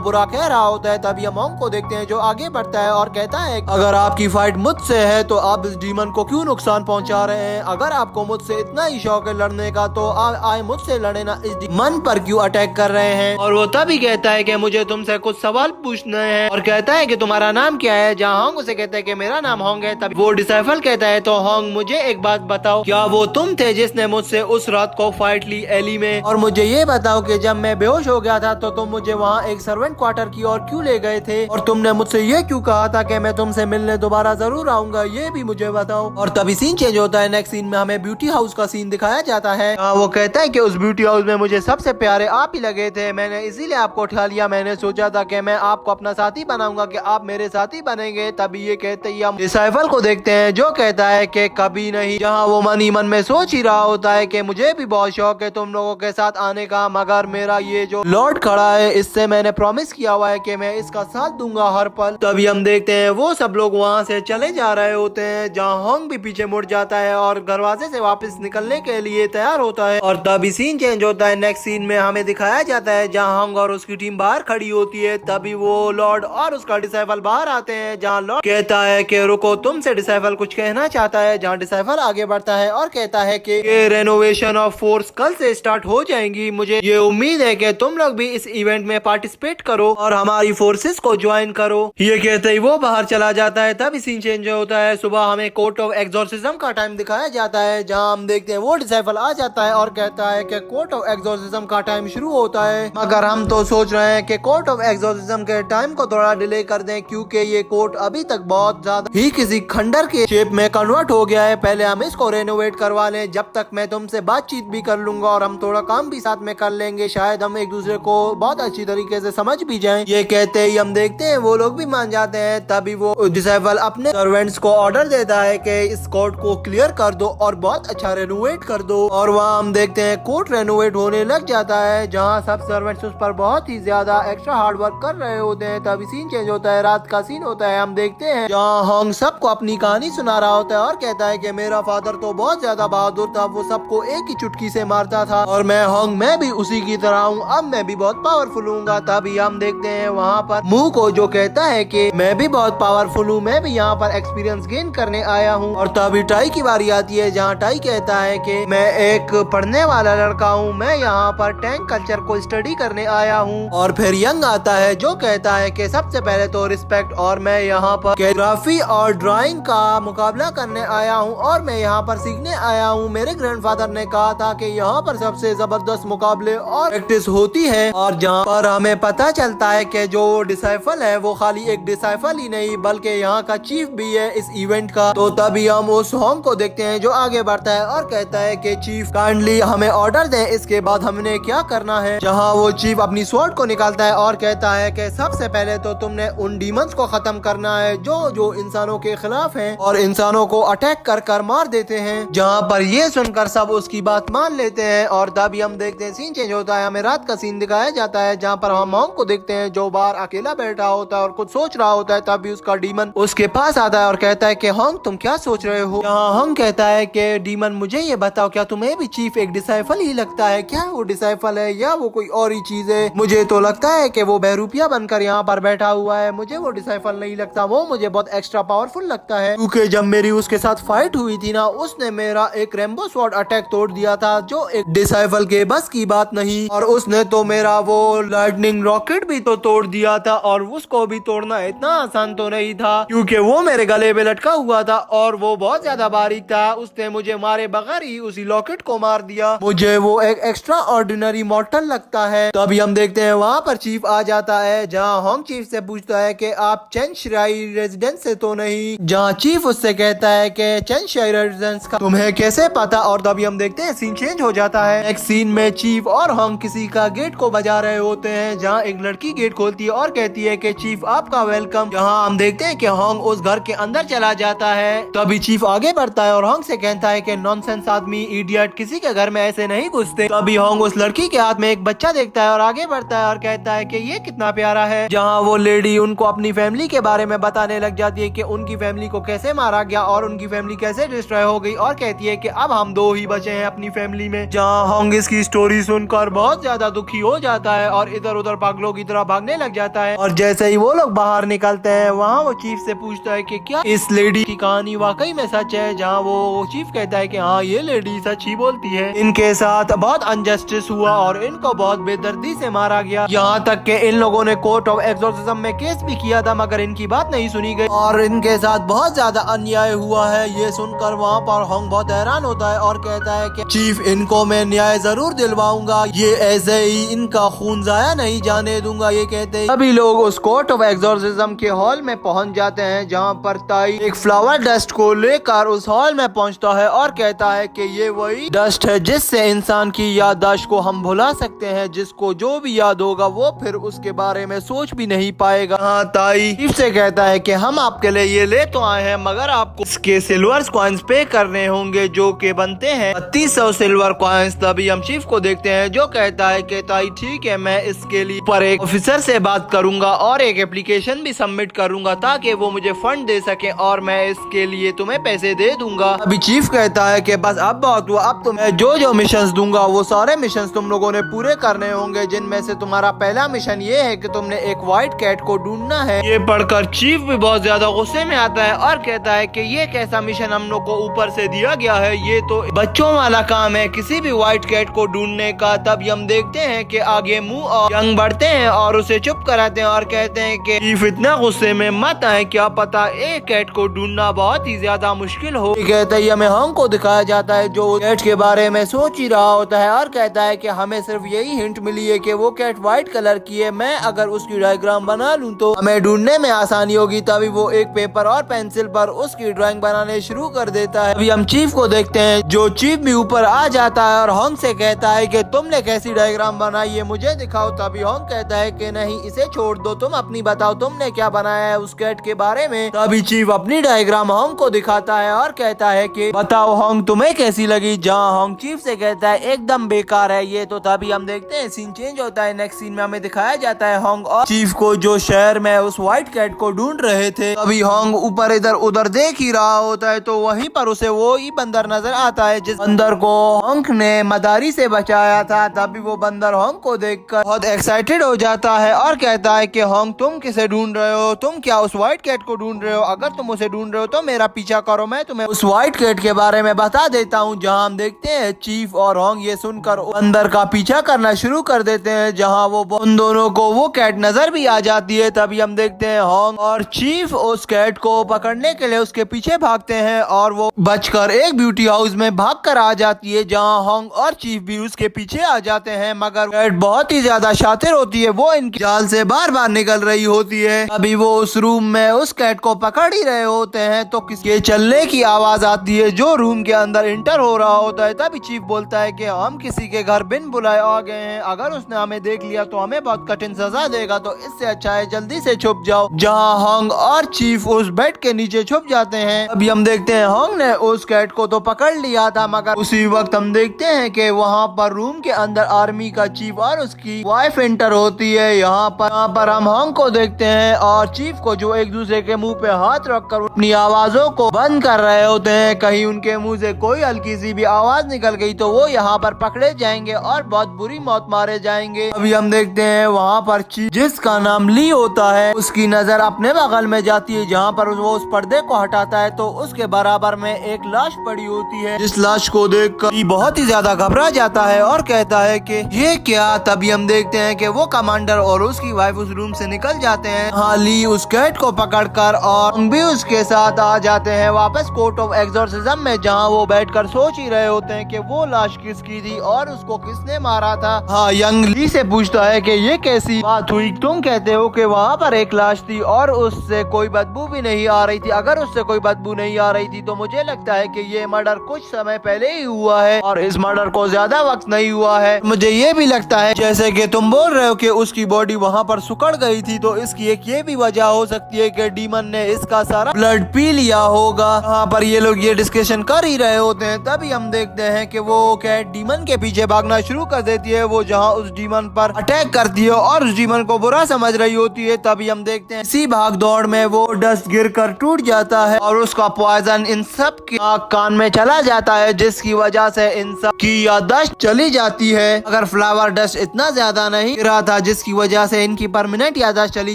बुरा कह रहा होता है। तभी हम होंग को देखते हैं जो आगे बढ़ता है और कहता है अगर आपकी फाइट मुझसे है तो आप इस डीमन को क्यों नुकसान पहुंचा रहे हैं? अगर आपको मुझसे इतना ही शौक है लड़ने का तो आए मुझसे लड़े ना, इस डीमन पर क्यों अटैक कर रहे हैं? और वो तभी कहता है कि मुझे तुमसे कुछ सवाल पूछने हैं और कहता है कि तुम्हारा नाम क्या है? जहाँ होंग उसे कहता है कि मेरा नाम होंग है। तभी वो डिसाइफल कहता है तो होंग मुझे एक बात बताओ, क्या वो तुम थे जिसने मुझसे उस रात को फाइट ली एली में? और मुझे ये बताओ कि जब मैं बेहोश हो गया था तो तुम मुझे वहाँ एक सर्वेंट क्वार्टर की ओर क्यों ले गए थे और तुमने मुझसे ये क्यों कहा था कि मैं तुमसे मिलने दोबारा जरूर आऊंगा, ये भी मुझे बताओ। और तभी सीन चेंज होता है। नेक्स्ट सीन में हमें ब्यूटी हाउस का सीन दिखाया जाता है। वो कहता है कि उस ब्यूटी हाउस में मुझे सबसे प्यारे आप ही लगे थे, मैंने इसीलिए आपको उठा लिया। मैंने सोचा था कि मैं आपको अपना साथी बनाऊंगा कि आप मेरे साथी बनेंगे। तभी ये कहते ही हम डिसाइफल को देखते हैं जो कहता है कि कभी नहीं। जहाँ वो मन ही मन में सोच ही रहा होता है कि मुझे भी बहुत शौक है तुम लोगों के साथ आने का, मगर मेरा ये जो लॉर्ड खड़ा है इससे मैंने प्रॉमिस किया हुआ है कि मैं इसका साथ दूंगा हर पल। तभी हम देखते हैं वो सब लोग वहाँ से चले जा रहे होते हैं। जहाँ होंग भी पीछे मुड़ जाता है और दरवाजे से वापस निकलने के लिए तैयार होता है। और तभी सीन चेंज होता है। नेक्स्ट सीन में हमें दिखाया जाता है जहाँ होंग और उसकी टीम बाहर खड़ी होती है। तभी वो लॉर्ड और उसका डिसाइफल बाहर आते हैं। जहाँ लॉर्ड कहता है कि रुको, तुमसे डिसाइफल कुछ कहना चाहता है। जहाँ डिसाइफल आगे बढ़ता है और कहता है कि ये रेनोवेशन ऑफ फोर्स कल से स्टार्ट हो जाएंगी। मुझे ये उम्मीद है कि तुम लोग भी इस इवेंट में पार्टिसिपेट करो और हमारी फोर्सेस को ज्वाइन करो। ये कहते ही वो बाहर चला जाता है। तब सीन चेंज होता है। सुबह हमें कोर्ट ऑफ एक्सोर्सिज्म का टाइम दिखाया जाता है। जहाँ हम देखते हैं वो डिसाइफल आ जाता है और कहता है कि कोर्ट ऑफ एक्सोर्सिज्म का टाइम शुरू होता है, मगर हम तो सोच रहे हैं कि कोर्ट ऑफ एक्सोर्सिज्म के टाइम को थोड़ा डिले कर दें क्योंकि ये कोर्ट अभी तक बहुत ज्यादा ही किसी खंडर के शेप में कन्वर्ट हो गया है। पहले हम इसको रेनोवेट करवा लें, जब तक मैं तुमसे बातचीत भी कर लूंगा और हम थोड़ा काम भी साथ में कर लेंगे, शायद हम एक दूसरे को बहुत अच्छी तरीके से समझ भी जाएं। ये कहते ही हम देखते हैं वो लोग भी मान जाते हैं। तभी वो डिसाइफल अपने सर्वेंट्स को ऑर्डर देता है कि इस कोर्ट को क्लियर कर दो और बहुत अच्छा रेनोवेट कर दो। और वहाँ हम देखते हैं कोर्ट रेनोवेट होने लग जाता है। जहाँ सब सर्वेंट्स उस पर बहुत ही ज्यादा एक्स्ट्रा हार्ड वर्क कर रहे होते हैं। तभी सीन चेंज होता है। रात का सीन होता है। हम देखते हैं जहाँ होंग सबको अपनी कहानी सुना रहा होता है और कहता है कि मेरा फादर तो बहुत ज्यादा बहादुर था, वो सबको एक ही चुटकी से मारता था और मैं होंग मैं भी उसी की तरह हूँ, अब मैं भी बहुत पावरफुल हूँ। तभी हम देखते हैं वहाँ पर मुंह को जो कहता है कि मैं भी बहुत पावरफुल हूँ, मैं भी यहाँ पर एक्सपीरियंस गेन करने आया हूँ। और तभी टाई की बारी आती है जहाँ टाई कहता है कि मैं एक पढ़ने वाला लड़का हूँ, मैं यहाँ पर टैंक कल्चर को स्टडी करने आया हूँ। और फिर यंग आता है जो कहता है कि सबसे पहले तो रिस्पेक्ट, और मैं यहाँ पर कैलीग्राफी और ड्राइंग का मुकाबला करने आया हूँ और मैं यहाँ पर सीखने आया हूँ। मेरे ग्रैंडफादर ने कहा था कि यहाँ पर सबसे जबरदस्त मुकाबले और प्रैक्टिस होती है। और जहाँ पर हमें पता चलता है कि जो डिसाइफल है वो खाली एक डिसाइफल ही नहीं बल्कि यहाँ का चीफ भी है इस इवेंट का। तो तभी हम उस होंग को देखते हैं जो आगे बढ़ता है और कहता है कि चीफ काइंडली हमें ऑर्डर दें, इसके बाद हमने क्या करना है। जहाँ वो चीफ अपनी स्वॉर्ड को निकालता है और कहता है कि सबसे पहले तो तुमने उन डीमंस को खत्म करना है जो इंसानों के खिलाफ हैं और इंसानों को अटैक कर कर मार देते हैं। जहाँ पर ये सुनकर सब उसकी बात मान लेते हैं। और तभी हम देखते हैं सीन चेंज होता है। हमें रात का सीन दिखाया जाता है जहाँ पर हम होंग को देखते हैं जो बाहर अकेला बैठा होता है और कुछ सोच रहा होता है। तभी उसका डीमन उसके पास आता है और कहता है कि होंग तुम क्या सोच रहे हो। यहाँ होंग कहता है कि डीमन मुझे ये बताओ, क्या तुम्हें भी चीफ एक डिसाइफल ही लगता है? क्या वो डिसाइफल है या वो कोई और ही चीज है? मुझे तो लगता है कि वो बहरूपिया बनकर यहाँ पर बैठा हुआ है, मुझे वो डिसाइफल नहीं लगता, वो मुझे बहुत एक्स्ट्रा पावरफुल लगता है। क्योंकि जब मेरी उसके साथ फाइट हुई थी ना, उसने मेरा एक रेम्बो स्वॉर्ड अटैक तोड़ दिया था जो एक डिसाइफल के बस की बात नहीं, और उसने तो मेरा वो लाइटनिंग रॉकेट भी तो तोड़ दिया था और उसको भी तोड़ना इतना आसान तो नहीं था क्योंकि वो मेरे गले पे लटका हुआ था और वो बहुत ज्यादा बारीक था। उसने मुझे मारे बगैर ही उसी रॉकेट को मार दिया। मुझे वो एक एक्स्ट्रा ऑर्डिनरी मॉर्टल लगता है। तो अभी हम देखते हैं वहाँ पर चीफ आ जाता है जहाँ होंग चीफ से पूछता है कि आप चेन शिराई रेजिडेंस से तो नहीं। जहाँ चीफ उससे कहता है कि चेन शिराई रेजिडेंस का तुम्हें कैसे पता। और तभी हम देखते हैं सीन चेंज हो जाता है। एक सीन में चीफ और होंग किसी का गेट को बजा रहे होते हैं जहाँ एक लड़की गेट खोलती है और कहती है कि चीफ आपका वेलकम। जहाँ हम देखते हैं कि होंग उस घर के अंदर चला जाता है। तभी चीफ आगे बढ़ता है और होंग से कहता है कि नॉनसेंस आदमी, इडियट, किसी के घर में ऐसे नहीं घुसते। तभी होंग उस लड़की के हाथ में एक बच्चा देखता है और आगे बढ़ता है और कहता है कि ये कितना प्यारा है। जहाँ वो लेडी उनको अपनी फैमिली के बारे में बताने लग जाती है कि उनकी फैमिली को कैसे मारा गया और उनकी फैमिली कैसे डिस्ट्रॉय हो गई और कहती है कि अब हम दो ही बचे हैं अपनी फैमिली में। जहाँ होंग इसकी स्टोरी सुनकर बहुत ज्यादा दुखी हो जाता है और इधर उधर पागलों की तरह भागने लग जाता है। और जैसे ही वो लोग बाहर निकलते हैं वहाँ वो चीफ से पूछता है कि क्या इस लेडी की कहानी वाकई में सच है, जहाँ वो चीफ कहता है कि हाँ ये लेडी सच ही बोलती है, इनके साथ बहुत अनजस्टिस हुआ और इनको बहुत बेदर्दी से मारा गया। यहाँ तक कि इन लोगों ने कोर्ट ऑफ एक्सोर्सिज्म में केस भी किया था मगर इनकी बात नहीं सुनी गई और इनके साथ बहुत ज्यादा अन्याय हुआ है। ये सुनकर वहाँ पर होंग बहुत हैरान होता है और कहता है कि चीफ इनको मैं न्याय जरूर दिलवाऊंगा, ये ऐसे ही इनका खून जाया नहीं जाने दूंगा। ये कहते हैं सभी लोग उस कोर्ट ऑफ एक्सोर्सिज्म के हॉल में पहुंच जाते हैं जहाँ पर ताई एक फ्लावर डस्ट को लेकर उस हॉल में पहुंचता है और कहता है कि ये वही डस्ट है जिससे इंसान की याददाश्त को हम भुला सकते हैं, जिसको जो भी याद होगा वो फिर उसके बारे में सोच भी नहीं पाएगा। हाँ ताई चीफ से कहता है कि हम आपके लिए ये ले तो आए हैं मगर आपको इसके सिल्वर कॉइन्स पे करने होंगे जो कि बनते हैं 3200 सिल्वर कॉइन्स। तभी हम चीफ को देखते हैं जो कहता है कि ताई ठीक है, मैं इसके लिए पर एक ऑफिसर से बात करूंगा और एक एप्लीकेशन भी सबमिट करूंगा ताकि वो मुझे फंड दे सके और मैं इसके लिए तुम्हें पैसे दे दूंगा। अभी चीफ कहता है कि बस अब बहुत हुआ, अब तुम्हें जो मिशंस दूंगा वो सारे मिशंस तुम लोगों ने पूरे करने होंगे, जिनमें से तुम्हारा पहला मिशन ये है कि तुमने एक व्हाइट कैट को ढूंढना है। ये पढ़कर चीफ भी बहुत ज्यादा गुस्से में आता है और कहता है कि ये कैसा मिशन हम लोग को ऊपर से दिया गया है, ये तो बच्चों वाला काम है किसी भी व्हाइट कैट को ढूंढने का। तब हम देखते हैं कि आगे मुंह और यंग बढ़ते हैं और उसे चुप कराते हैं और कहते हैं कि चीफ इतना गुस्से में मत आए, क्या पता एक कैट को ढूंढना बहुत ही ज्यादा मुश्किल हो। कहते ही हमें होंग को दिखाया जाता है जो कैट के बारे में सोच ही रहा होता है और कहता है कि हमें सिर्फ यही हिंट मिली है कि वो कैट व्हाइट कलर की है, मैं अगर उसकी डायग्राम बना लूं तो हमें ढूंढने में आसानी होगी। तभी वो एक पेपर और पेंसिल पर उसकी ड्राइंग बनाने शुरू कर देता है। अभी हम चीफ को देखते हैं जो चीफ भी ऊपर आ जाता है और होंग से कहता है कि तुमने कैसी डायग्राम बनाई है मुझे दिखाओ। तभी होंग कहता है कि नहीं इसे छोड़ दो, तुम अपनी बताओ तुमने क्या बनाया है उस कैट के बारे में। तभी चीफ अपनी डायग्राम होंग को दिखाता है और कहता है कि बताओ होंग तुम्हें कैसी लगी। जहाँ होंग चीफ से कहता है एकदम बेकार है ये तो। तभी हम देखते हैं सीन चेंज होता है, नेक्स्ट सीन में हमें दिखाया जाता है होंग और चीफ को जो शहर में उस व्हाइट कैट को ढूंढ रहे थे। अभी होंग ऊपर इधर उधर देख ही रहा होता है तो वहीं पर उसे वो ही बंदर नजर आता है जिस बंदर को होंग ने मदारी से बचाया था। तभी वो बंदर होंग को देखकर बहुत एक्साइटेड हो जाता है और कहता है कि होंग तुम किसे ढूंढ रहे हो, तुम क्या उस व्हाइट कैट को ढूंढ रहे हो, अगर तुम उसे ढूंढ रहे हो तो मेरा पीछा करो, मैं तुम्हें उस व्हाइट कैट के बारे में बता देता हूँ। जहाँ हम देखते हैं चीफ और होंग ये सुनकर बंदर का पीछा करना शुरू कर देते हैं जहाँ वो उन दोनों को वो कैट नजर भी आ जाती है। तभी हम देखते हैं होंग और चीफ उस कैट को पकड़ने के लिए उसके पीछे भागते हैं और वो बचकर एक ब्यूटी हाउस में भाग कर आ जाती है जहाँ होंग और चीफ भी उसके पीछे आ जाते हैं मगर कैट बहुत ही ज्यादा शातिर होती है, वो इनकी जाल से बार बार निकल रही होती है। अभी वो उस रूम में उस कैट को पकड़ ही रहे होते हैं तो किसी चलने की आवाज आती है जो रूम के अंदर इंटर हो रहा होता है। तभी चीफ बोलता है कि हम किसी के घर बिन बुलाए आ गए हैं, अगर उसने हमें देख लिया तो हमें बहुत कठिन सजा देगा, तो इससे अच्छा है जल्दी से छुप जाओ। जहाँ होंग और चीफ उस बेड के नीचे छुप जाते हैं। अभी हम देखते हैं होंग ने उस कैट को तो पकड़ लिया था मगर उसी वक्त हम देखते हैं कि वहाँ पर रूम के अंदर आर्मी का चीफ और उसकी वाइफ इंटर होती है। यहाँ पर हम होंग को देखते हैं और चीफ को जो एक दूसरे के मुंह पे हाथ रखकर अपनी आवाजों को बंद कर रहे होते हैं, कहीं उनके मुंह से कोई हल्की सी भी आवाज निकल गई तो वो यहाँ पर पकड़े जाएंगे और बहुत बुरी मौत मारे जाएंगे। अभी हम देखते हैं वहाँ पर चीफ जिसका नाम ली होता है उसकी नजर अपने बगल में जाती है जहाँ पर वो उस पर्दे को हटाता है तो उसके बराबर में एक लाश पड़ी होती है। जिस लाश को देखकर बहुत ही ज्यादा घबरा जाता है और कहता है कि ये क्या। तभी हम देखते हैं कि वो कमांडर और उसकी वाइफ उस रूम से निकल जाते हैं। हाँ ली उस कैट को पकड़कर और भी उसके साथ आ जाते हैं वापस कोर्ट ऑफ एक्सोर्सिज्म में जहाँ वो बैठकर सोच ही रहे होते हैं कि वो लाश किसकी थी और उसको किसने मारा था। हाँ यंग ली से पूछता है कि ये कैसी बात हुई, तुम कहते हो कि वहाँ पर एक लाश थी और उससे कोई बदबू भी नहीं आ रही थी, अगर उससे कोई बदबू नहीं आ रही थी तो मुझे लगता है कि ये मर्डर कुछ समय पहले ही हुआ है और इस मर्डर को ज्यादा वक्त नहीं हुआ है। मुझे ये भी लगता है जैसे कि तुम बोल रहे हो कि उसकी बॉडी वहाँ पर सुकड़ गई थी तो इसकी एक ये भी वजह हो सकती है कि डीमन ने इसका सारा ब्लड पी लिया होगा। यहाँ पर ये लोग ये डिस्कशन कर ही रहे होते हैं तभी हम देखते हैं कि वो कैट डीमन के पीछे भागना शुरू कर देती है, वो जहाँ उस डीमन पर अटैक करती है और उस डीमन को बुरा समझ रही होती है। तभी हम देखते हैं इसी भाग दौड़ में वो डस्ट गिरकर टूट जाता है और उसका पॉइजन इन सब के कान में चला जाता है जिसकी वजह से इन सब की याददाश्त चली जाती है। अगर फ्लावर डस्ट इतना ज्यादा नहीं गिरा था जिसकी वजह से इनकी परमानेंट याददाश्त चली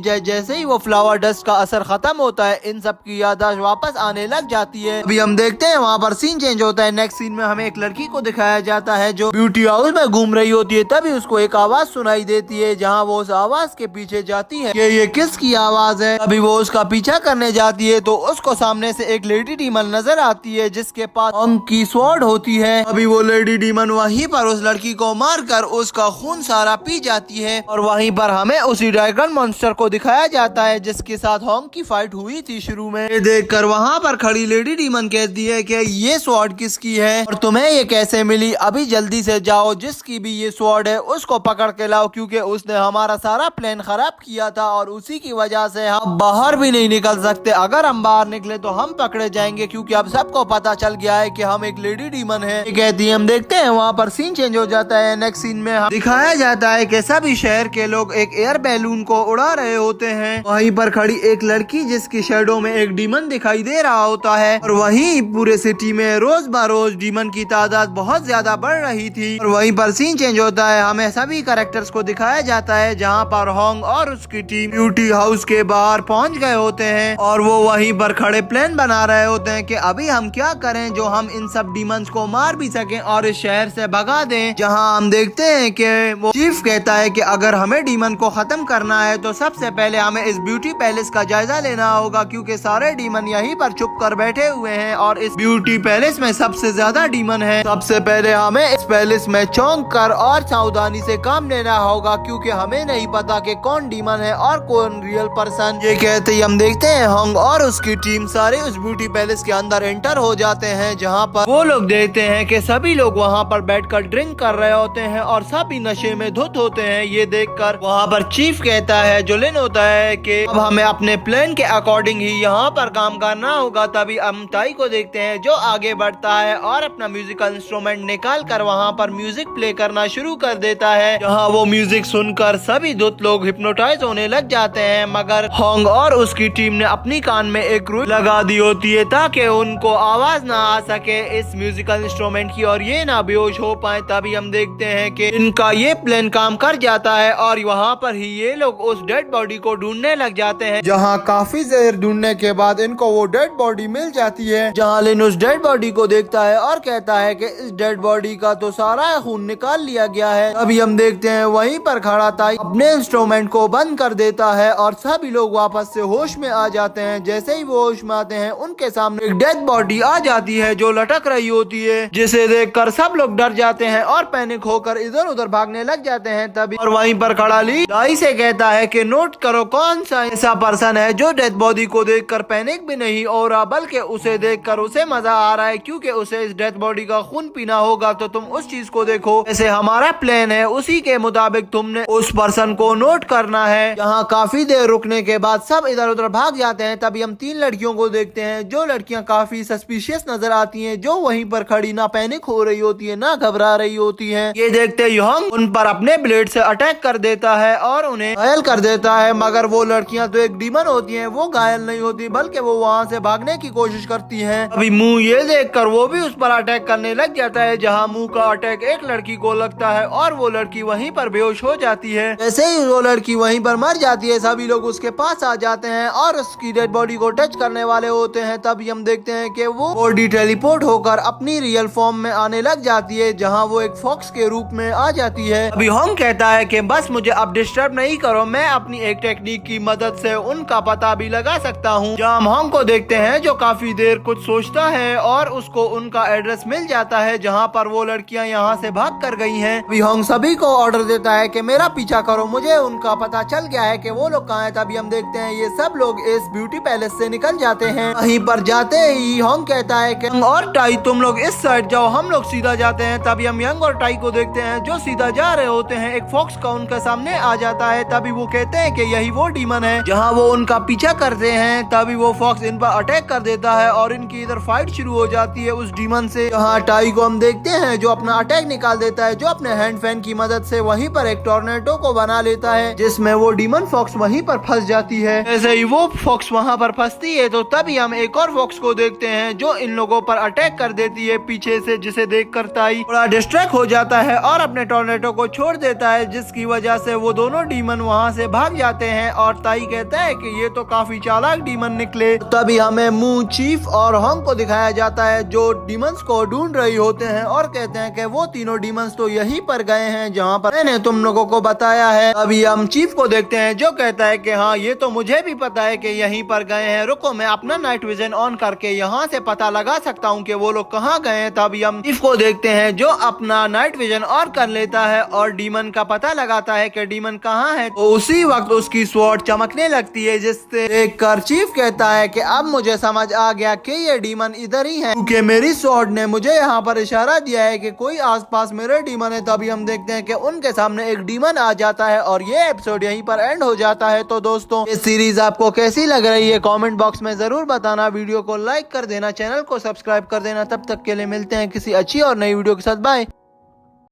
जाए, जैसे ही वो फ्लावर डस्ट का असर खत्म होता है इन सब की याददाश्त वापस आने लग जाती है। अभी हम देखते हैं वहाँ पर सीन चेंज होता है। नेक्स्ट सीन में हमें एक लड़की को दिखाया जाता है जो ब्यूटी हाउस में घूम रही होती है। तभी उसको एक आवाज सुनाई देती है, जहाँ वो उस आवाज के पीछे जाती है कि ये किसकी आवाज है। अभी वो उसका पीछा करने जाती है तो उसको सामने से एक लेडी डीमन नजर आती है जिसके पास होंग की स्वॉर्ड होती है। अभी वो लेडी डीमन वहीं पर उस लड़की को मारकर उसका खून सारा पी जाती है और वहीं पर हमें उसी ड्रैगन मॉन्स्टर को दिखाया जाता है जिसके साथ होंग की फाइट हुई थी शुरू में। ये देखकर वहाँ पर खड़ी लेडी डीमन कहती है कि ये स्वॉर्ड किसकी है और तुम्हें ये कैसे मिली। अभी जल्दी से जाओ, जिसकी भी ये स्वॉर्ड है उसको पकड़ के लाओ, क्योंकि उसने हमारा सारा प्लान खराब किया था और उसी की वजह से हम बाहर भी नहीं निकल सकते। अगर हम बाहर निकले तो हम पकड़े जाएंगे, क्योंकि अब सबको पता चल गया है कि हम एक लेडी डीमन है। कहती है। हम देखते हैं वहाँ पर सीन चेंज हो जाता है। नेक्स्ट सीन में दिखाया जाता है कि सभी शहर के लोग एक एयर बैलून को उड़ा रहे होते हैं। वहीं पर खड़ी एक लड़की जिसकी शैडो में एक डीमन दिखाई दे रहा होता है और वहीं पूरे सिटी में रोज बरोज डीमन की तादाद बहुत ज्यादा बढ़ रही थी। और वहीं पर सीन चेंज होता है। हमें सभी कैरेक्टर्स को दिखाया जाता है जहाँ पर होंग और उसकी टीम ब्यूटी हाउस के बाहर पहुँच गए होते हैं और वो वहीं पर खड़े प्लान बना रहे होते हैं कि अभी हम क्या करें जो हम इन सब डीमंस को मार भी सकें और इस शहर से भगा दें। जहाँ हम देखते हैं कि वो चीफ कहता है कि अगर हमें डीमन को खत्म करना है तो सबसे पहले हमें इस ब्यूटी पैलेस का जायजा लेना होगा, क्योंकि सारे डीमन यहीं पर छुप कर बैठे हुए हैं और इस ब्यूटी पैलेस में सबसे ज्यादा डीमन है। सबसे पहले हमें इस पैलेस में चौंक कर और सावधानी से काम लेना होगा, क्योंकि हमें नहीं पता कि कौन डीमन है और कौन रियल पर्सन। ये कहते ही हम देखते हैं होंग और उसकी टीम सारे उस ब्यूटी पैलेस के अंदर एंटर हो जाते हैं, जहाँ पर वो लोग देखते हैं कि सभी लोग वहाँ पर बैठकर ड्रिंक कर रहे होते हैं और सभी नशे में धुत होते हैं। ये देखकर वहाँ पर चीफ कहता है, जो लिन होता है, कि अब हमें अपने प्लान के अकॉर्डिंग ही यहाँ पर काम करना होगा। तभी हम ताई को देखते हैं जो आगे बढ़ता है और अपना म्यूजिकल इंस्ट्रूमेंट निकाल कर वहाँ पर म्यूजिक प्ले करना शुरू कर देता है, जहाँ वो म्यूजिक सुनकर सभी धुत लोग हिप्नोटाइज होने लग जाते हैं। मगर होंग और उसकी टीम ने अपनी कान में एक रुई लगा दी होती है ताकि उनको आवाज ना आ सके इस म्यूजिकल इंस्ट्रूमेंट की और ये ना बेहोश हो पाए। तभी हम देखते हैं कि इनका ये प्लान काम कर जाता है और वहाँ पर ही ये लोग उस डेड बॉडी को ढूंढने लग जाते हैं, जहाँ काफी देर ढूंढने के बाद इनको वो डेड बॉडी मिल जाती है। जहाँ लिन उस डेड बॉडी को देखता है और कहता है कि इस डेड बॉडी का तो सारा खून निकाल लिया गया है। अभी हम देखते हैं वहीं पर खड़ा ताई अपने इंस्ट्रूमेंट को बंद कर देता है और सभी लोग वापस से होश में आ जाते हैं। जैसे ही वो होश में आते हैं उनके सामने एक डेड बॉडी आ जाती है जो लटक रही होती है, जिसे देखकर सब लोग डर जाते हैं और पैनिक होकर इधर उधर भागने लग जाते हैं। तभी और वहीं पर खड़ा ली दाई से कहता है कि नोट करो कौन सा ऐसा पर्सन है जो डेड बॉडी को देखकर पैनिक भी नहीं हो रहा, बल्कि उसे देखकर उसे मजा आ रहा है, क्योंकि उसे इस डेड बॉडी का खून पीना होगा। तो तुम उस चीज को देखो, जैसे हमारा प्लान है उसी के मुताबिक तुमने उस पर्सन को नोट करना है। यहाँ काफी देर रुकने के बाद सब इधर उधर भाग जाते हैं। तभी हम 3 लड़कियों को देखते हैं जो लड़कियां काफी सस्पिशियस नजर आती हैं, जो वहीं पर खड़ी ना पैनिक हो रही होती है ना घबरा रही होती है। ये देखते ही होंग उन पर अपने ब्लेड से अटैक कर देता है और उन्हें घायल कर देता है। मगर वो लड़कियां तो एक डीमन होती हैं, वो घायल नहीं होती बल्कि वो वहाँ से भागने की कोशिश करती हैं। अभी मुंह ये देखकर वो भी उस पर अटैक करने लग जाता है, जहाँ मुंह का अटैक एक लड़की को लगता है और वो लड़की वहीं पर बेहोश हो जाती है। जैसे ही वो लड़की वहीं पर मर जाती है सभी लोग उसके पास आ जाते हैं और उसकी डेड बॉडी को टच करने वाले होते हैं। तभी हम देखते हैं कि वो बॉडी टेलीपोर्ट होकर अपनी रियल फॉर्म में आने लग जाती है, जहाँ वो एक फॉक्स के रूप में आ जाती है। अभी होंग कहता है कि बस मुझे अब डिस्टर्ब नहीं करो, मैं अपनी एक टेक्निक की मदद से उनका पता भी लगा सकता हूँ। जहाँ हम होंग को देखते हैं जो काफी देर कुछ सोचता है और उसको उनका एड्रेस मिल जाता है जहाँ पर वो लड़कियाँ यहाँ से भाग कर गई हैं। अभी होंग सभी को ऑर्डर देता है कि मेरा पीछा करो, मुझे उनका पता चल गया है कि वो लोग कहाँ हैं। तभी हम देखते हैं ये सब लोग इस ब्यूटी पैलेस से निकल जाते हैं। वहीं पर जाते ही होंग कहता है कि और टाई तुम लोग इस साइड जाओ, हम लोग सीधा जाते हैं। तभी हम यंग और टाई को देखते हैं जो सीधा जा रहे होते हैं। एक फॉक्स का उनके सामने आ जाता है। तभी वो कहते हैं कि यही वो डीमन है, जहाँ वो उनका पीछा करते हैं। तभी वो फॉक्स इन पर अटैक कर देता है और इनकी इधर फाइट शुरू हो जाती है उस डीमन से। जहाँ टाई को हम देखते हैं जो अपना अटैक निकाल देता है, जो अपने हैंड फैन की मदद से वहीं पर एक टोर्नेडो को बना लेता है, जिसमें वो डीमन फॉक्स वहीं पर फंस जाती है। जैसे ही वो फॉक्स वहाँ पर फंसती है तो तभी हम एक और फॉक्स को देखते हैं जो इन लोगों पर अटैक कर देती है पीछे से, जिसे देखकर ताई थोड़ा डिस्ट्रैक्ट हो जाता है और अपने टॉर्नेडो को छोड़ देता है, जिसकी वजह से वो दोनों डीमन वहाँ से भाग जाते हैं। और ताई कहता है कि ये तो काफी चालाक डीमन निकले। तभी हमें मून, चीफ और हंग को दिखाया जाता है जो डीमंस को ढूंढ रही होते हैं और कहते हैं कि वो तीनों डीमंस तो यहीं पर गए हैं जहाँ पर मैंने तुम लोगों को बताया है। अभी हम चीफ को देखते हैं जो कहता है कि हाँ ये तो मुझे भी पता है कि यहीं पर गए हैं, रुको मैं अपना नाइट विजन ऑन करके यहाँ से पता लगा सकता हूँ कि वो लोग कहाँ गए हैं। तभी हम चीफ को देखते हैं जो अपना नाइट विजन ऑन कर लेता है और डीमन का पता लगाता है कि डीमन कहाँ है। तो उसी वक्त उसकी स्वॉर्ड चमकने लगती है, जिससे देखकर चीफ कहता है कि अब मुझे समझ आ गया कि ये डीमन इधर ही है, क्योंकि मेरी स्वॉर्ड ने मुझे यहाँ पर इशारा दिया है कि कोई आसपास मेरे डीमन है। तभी हम देखते हैं कि उनके सामने एक डीमन आ जाता है और ये एपिसोड यहीं पर एंड हो जाता है। तो दोस्तों ये सीरीज आपको कैसी लग रही है कमेंट बॉक्स में जरूर बताना, वीडियो को लाइक कर देना, चैनल को सब्सक्राइब कर देना। तब तक के लिए मिलते हैं किसी अच्छी और नई वीडियो के साथ, बाय।